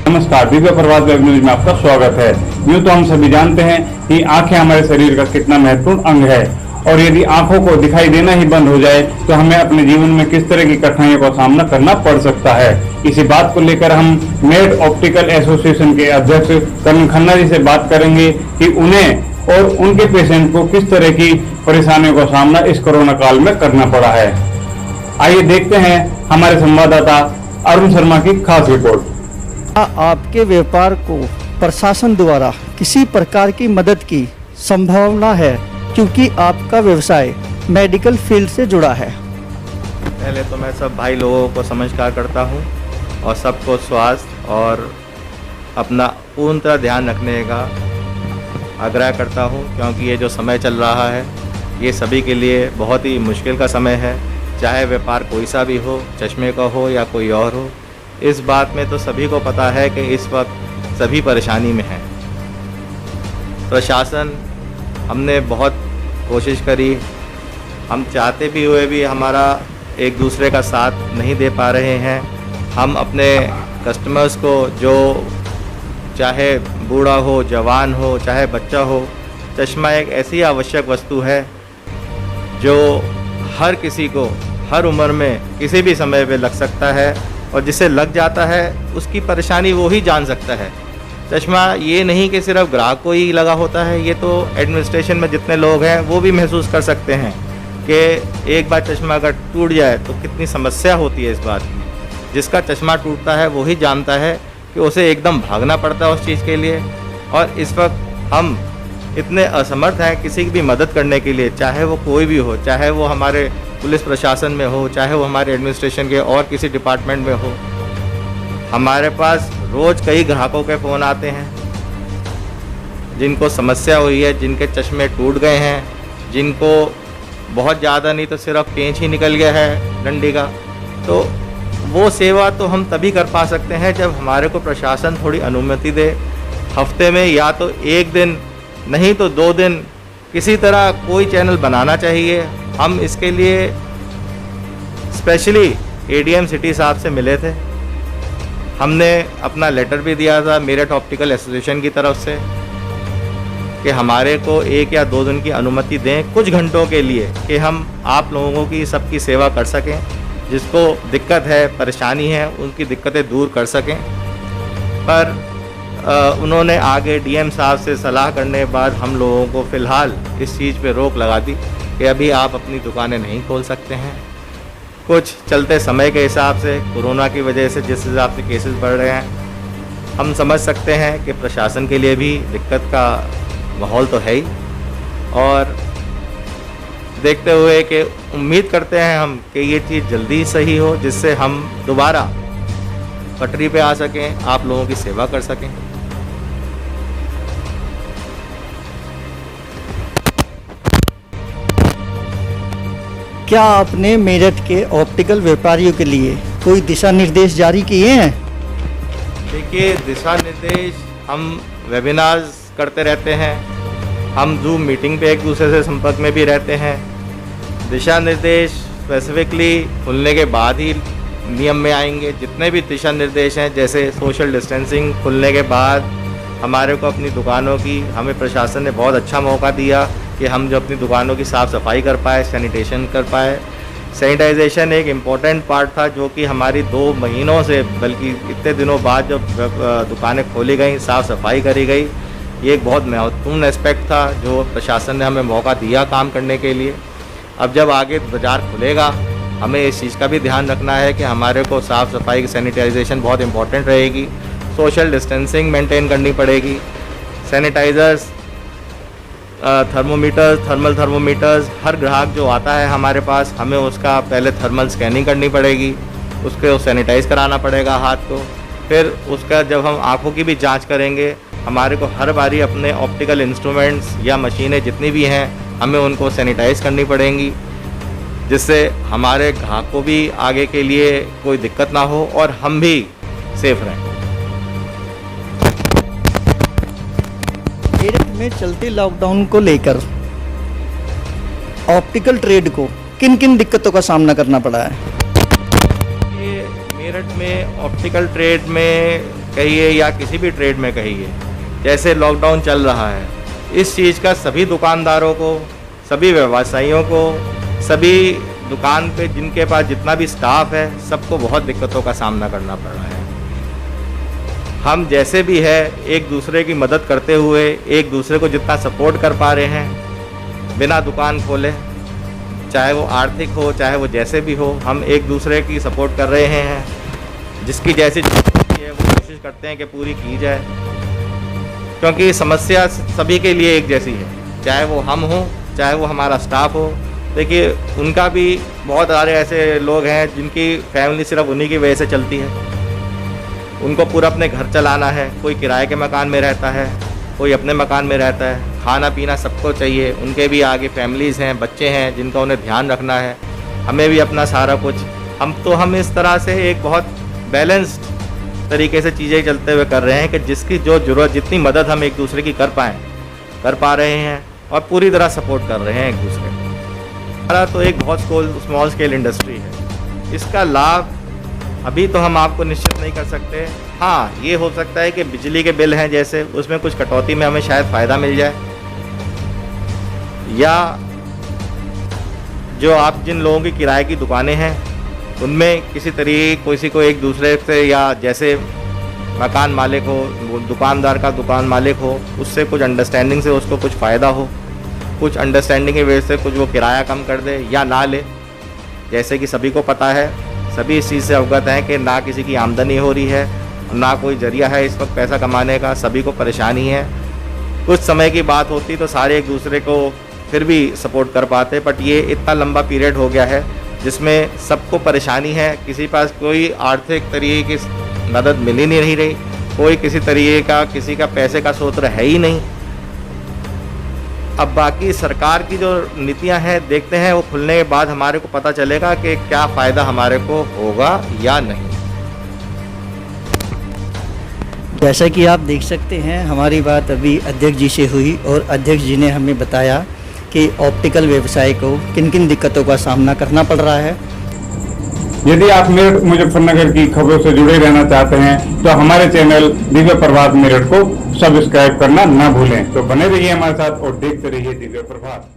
नमस्कार, दिव्य प्रभात web news में आपका स्वागत है। यूँ तो हम सभी जानते हैं कि आंखें हमारे शरीर का कितना महत्वपूर्ण अंग है और यदि आंखों को दिखाई देना ही बंद हो जाए तो हमें अपने जीवन में किस तरह की कठिनाइयों का सामना करना पड़ सकता है। इसी बात को लेकर हम मेड ऑप्टिकल एसोसिएशन के अध्यक्ष करण खन्ना जी से बात करेंगे कि उन्हें और उनके पेशेंट को किस तरह की परेशानियों का सामना इस कोरोना काल में करना पड़ा है। आइए देखते हैं हमारे संवाददाता अरुण शर्मा की खास रिपोर्ट। आपके व्यापार को प्रशासन द्वारा किसी प्रकार की मदद की संभावना है, क्योंकि आपका व्यवसाय मेडिकल फील्ड से जुड़ा है। पहले तो मैं सब भाई लोगों को नमस्कार करता हूं और सबको स्वास्थ्य और अपना पूर्णतः ध्यान रखने का आग्रह करता हूं, क्योंकि ये जो समय चल रहा है ये सभी के लिए बहुत ही मुश्किल का समय है। चाहे व्यापार कोई सा भी हो, चश्मे का हो या कोई और हो, इस बात में तो सभी को पता है कि इस वक्त सभी परेशानी में हैं। प्रशासन हमने बहुत कोशिश करी, हम चाहते भी हुए भी हमारा एक दूसरे का साथ नहीं दे पा रहे हैं। हम अपने कस्टमर्स को, जो चाहे बूढ़ा हो, जवान हो, चाहे बच्चा हो, चश्मा एक ऐसी आवश्यक वस्तु है जो हर किसी को हर उम्र में किसी भी समय पे लग सकता है, और जिसे लग जाता है उसकी परेशानी वो ही जान सकता है। चश्मा ये नहीं कि सिर्फ ग्राहक को ही लगा होता है, ये तो एडमिनिस्ट्रेशन में जितने लोग हैं वो भी महसूस कर सकते हैं कि एक बार चश्मा अगर टूट जाए तो कितनी समस्या होती है इस बात की। जिसका चश्मा टूटता है वो ही जानता है कि उसे एकदम भागना पड़ता है उस चीज़ के लिए। और इस वक्त हम इतने असमर्थ हैं किसी की भी मदद करने के लिए, चाहे वो कोई भी हो, चाहे वो हमारे पुलिस प्रशासन में हो, चाहे वो हमारे एडमिनिस्ट्रेशन के और किसी डिपार्टमेंट में हो। हमारे पास रोज़ कई ग्राहकों के फ़ोन आते हैं जिनको समस्या हुई है, जिनके चश्मे टूट गए हैं, जिनको बहुत ज़्यादा नहीं तो सिर्फ पेंच ही निकल गया है डंडी का। तो वो सेवा तो हम तभी कर पा सकते हैं जब हमारे को प्रशासन थोड़ी अनुमति दे। हफ्ते में या तो एक दिन नहीं तो 2 दिन किसी तरह कोई चैनल बनाना चाहिए। हम इसके लिए स्पेशली एडीएम सिटी साहब से मिले थे, हमने अपना लेटर भी दिया था मेरठ ऑप्टिकल एसोसिएशन की तरफ से कि हमारे को 1 या 2 दिन की अनुमति दें कुछ घंटों के लिए, कि हम आप लोगों की सबकी सेवा कर सकें, जिसको दिक्कत है, परेशानी है, उनकी दिक्कतें दूर कर सकें। पर उन्होंने आगे डीएम साहब से सलाह करने के बाद हम लोगों को फ़िलहाल इस चीज़ पे रोक लगा दी कि अभी आप अपनी दुकानें नहीं खोल सकते हैं। कुछ चलते समय के हिसाब से, कोरोना की वजह से जिस हिसाब से केसेस बढ़ रहे हैं, हम समझ सकते हैं कि प्रशासन के लिए भी दिक्कत का माहौल तो है ही। और देखते हुए कि उम्मीद करते हैं हम कि ये चीज़ जल्दी सही हो, जिससे हम दोबारा पटरी पे आ सकें, आप लोगों की सेवा कर सकें। क्या आपने मेरठ के ऑप्टिकल व्यापारियों के लिए कोई दिशा निर्देश जारी किए हैं? देखिए, दिशा निर्देश हम वेबिनार्स करते रहते हैं, हम जूम मीटिंग पे एक दूसरे से संपर्क में भी रहते हैं। दिशा निर्देश स्पेसिफिकली खुलने के बाद ही नियम में आएंगे। जितने भी दिशा निर्देश हैं, जैसे सोशल डिस्टेंसिंग खुलने के बाद हमारे को अपनी दुकानों की, हमें प्रशासन ने बहुत अच्छा मौका दिया कि हम जो अपनी दुकानों की साफ़ सफाई कर पाए, सैनिटेशन कर पाए। सैनिटाइजेशन एक इम्पॉर्टेंट पार्ट था जो कि हमारी 2 महीनों से, बल्कि इतने दिनों बाद जब दुकानें खोली गई, साफ़ सफाई करी गई, ये एक बहुत महत्वपूर्ण एस्पेक्ट था जो प्रशासन ने हमें मौका दिया काम करने के लिए। अब जब आगे बाज़ार खुलेगा, हमें इस चीज़ का भी ध्यान रखना है कि हमारे को साफ़ सफाई की सैनिटाइजेशन बहुत इम्पॉर्टेंट रहेगी, सोशल डिस्टेंसिंग मेंटेन करनी पड़ेगी। सैनिटाइज़र्स, थर्मोमीटर्स, थर्मल थर्मोमीटर्स, हर ग्राहक जो आता है हमारे पास, हमें उसका पहले थर्मल स्कैनिंग करनी पड़ेगी, उसको सैनिटाइज़ कराना पड़ेगा हाथ को। फिर उसका जब हम आँखों की भी जांच करेंगे, हमारे को हर बारी अपने ऑप्टिकल इंस्ट्रूमेंट्स या मशीनें जितनी भी हैं, हमें उनको सैनिटाइज़ करनी पड़ेंगी, जिससे हमारे ग्राहक को भी आगे के लिए कोई दिक्कत ना हो और हम भी सेफ रहें। मेरठ में चलते लॉकडाउन को लेकर ऑप्टिकल ट्रेड को किन किन दिक्कतों का सामना करना पड़ा है? ये मेरठ में ऑप्टिकल ट्रेड में कहिए या किसी भी ट्रेड में कहिए, जैसे लॉकडाउन चल रहा है, इस चीज़ का सभी दुकानदारों को, सभी व्यवसायियों को, सभी दुकान पे जिनके पास जितना भी स्टाफ है, सबको बहुत दिक्कतों का सामना करना पड़ रहा है। हम जैसे भी है एक दूसरे की मदद करते हुए एक दूसरे को जितना सपोर्ट कर पा रहे हैं, बिना दुकान खोले, चाहे वो आर्थिक हो चाहे वो जैसे भी हो, हम एक दूसरे की सपोर्ट कर रहे हैं। जिसकी जैसी होती है वो कोशिश करते हैं कि पूरी की जाए, क्योंकि समस्या सभी के लिए एक जैसी है, चाहे वो हम हों चाहे वो हमारा स्टाफ हो। देखिए, उनका भी बहुत सारे ऐसे लोग हैं जिनकी फैमिली सिर्फ उन्हीं की वजह से चलती है। उनको पूरा अपने घर चलाना है, कोई किराए के मकान में रहता है, कोई अपने मकान में रहता है, खाना पीना सबको चाहिए, उनके भी आगे फैमिलीज़ हैं, बच्चे हैं जिनका उन्हें ध्यान रखना है, हमें भी अपना सारा कुछ। हम इस तरह से एक बहुत बैलेंस्ड तरीके से चीज़ें चलते हुए कर रहे हैं कि जिसकी जो ज़रूरत, जितनी मदद हम एक दूसरे की कर पा रहे हैं और पूरी तरह सपोर्ट कर रहे हैं एक दूसरे को। हमारा तो एक बहुत स्मॉल स्केल इंडस्ट्री है, इसका लाभ अभी तो हम आपको निश्चित नहीं कर सकते। हाँ, ये हो सकता है कि बिजली के बिल हैं जैसे, उसमें कुछ कटौती में हमें शायद फ़ायदा मिल जाए, या जो आप जिन लोगों की किराए की दुकानें हैं उनमें किसी को एक दूसरे से, या जैसे मकान मालिक हो, दुकानदार का दुकान मालिक हो, उससे कुछ अंडरस्टैंडिंग से उसको कुछ फ़ायदा हो, कुछ अंडरस्टैंडिंग की वजह से कुछ वो किराया कम कर दे या ना ले। जैसे कि सभी को पता है, सभी इस चीज़ से अवगत हैं कि ना किसी की आमदनी हो रही है, ना कोई जरिया है इस वक्त पैसा कमाने का, सभी को परेशानी है। कुछ समय की बात होती तो सारे एक दूसरे को फिर भी सपोर्ट कर पाते, बट ये इतना लंबा पीरियड हो गया है जिसमें सबको परेशानी है, किसी पास कोई आर्थिक तरीके की मदद मिल ही नहीं रही, कोई किसी तरीके का किसी का पैसे का स्रोत है ही नहीं। अब बाकी सरकार की जो नीतियां हैं देखते हैं, वो खुलने के बाद हमारे को पता चलेगा कि क्या फ़ायदा हमारे को होगा या नहीं। जैसा कि आप देख सकते हैं, हमारी बात अभी अध्यक्ष जी से हुई और अध्यक्ष जी ने हमें बताया कि ऑप्टिकल व्यवसाय को किन किन दिक्कतों का सामना करना पड़ रहा है। यदि आप मेरठ मुजफ्फरनगर की खबरों से जुड़े रहना चाहते हैं तो हमारे चैनल दिव्य प्रभात मेरठ को सब्सक्राइब करना ना भूलें। तो बने रहिए हमारे साथ और देखते रहिए दिव्य प्रभात।